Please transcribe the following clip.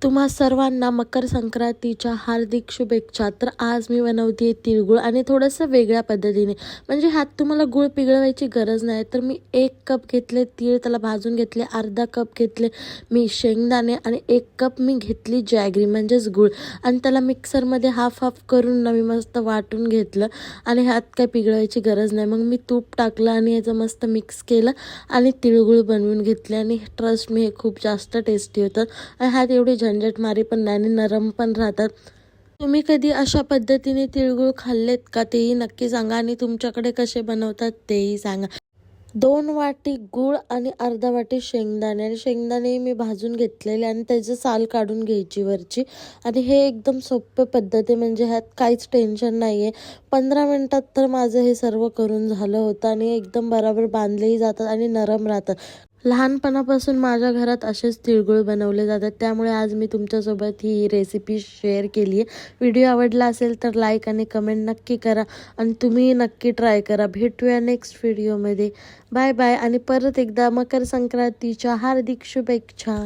तुम्हा सर्वांना मकर संक्रांतीच्या हार्दिक शुभेच्छा. तर आज मी बनवते तिळगुळ आणि थोडंसं वेगळ्या पद्धतीने. म्हणजे ह्यात तुम्हाला गूळ पिघळवायची गरज नाही. तर मी 1 कप घेतले तीळ, त्याला भाजून घेतले. अर्धा कप घेतले मी शेंगदाणे आणि 1 कप मी घेतली जॅगरी म्हणजेच गूळ, आणि त्याला मिक्सरमध्ये हाफ हाफ करून ना मी मस्त वाटून घेतलं. आणि ह्यात काय पिघळवायची गरज नाही. मग मी तूप टाकलं आणि याचं मस्त मिक्स केलं आणि तिळगुळ बनवून घेतले. आणि ट्रस्ट मी हे खूप जास्त टेस्टी होतं. आणि ह्यात एवढी झंझटमारी पण नाही आणि नरम पण राहतात. तुम्ही कधी अशा पद्धतीने तिळगुळ खाल्लेत का तेही नक्की सांगा, आणि तुमच्याकडे कसे बनवतात तेही सांगा. 2 वाटी गूळ आणि अर्धा वाटी शेंगदाणे, आणि शेंगदाणे मी भाजून घेतलेले आणि त्याची साल काढून घ्यायची वरची. आणि हे एकदम सोपे पद्धत आहे, म्हणजे ह्यात काहीच टेन्शन नाही आहे. 15 मिनटात तर माझं हे सर्व करून झालं होतं आणि एकदम बरोबर बांधलेही जातात आणि नरम राहतात. लहानपणापासून माझ्या घरात असेच तिळगुळ बनवले जातात, त्यामुळे आज मी तुमच्यासोबत ही रेसिपी शेअर केली आहे. व्हिडिओ आवडला असेल तर लाईक आणि कमेंट नक्की करा, आणि तुम्ही नक्की ट्राय करा. भेटूया नेक्स्ट व्हिडिओमध्ये. बाय बाय, आणि परत एकदा मकर संक्रांतीच्या हार्दिक शुभेच्छा.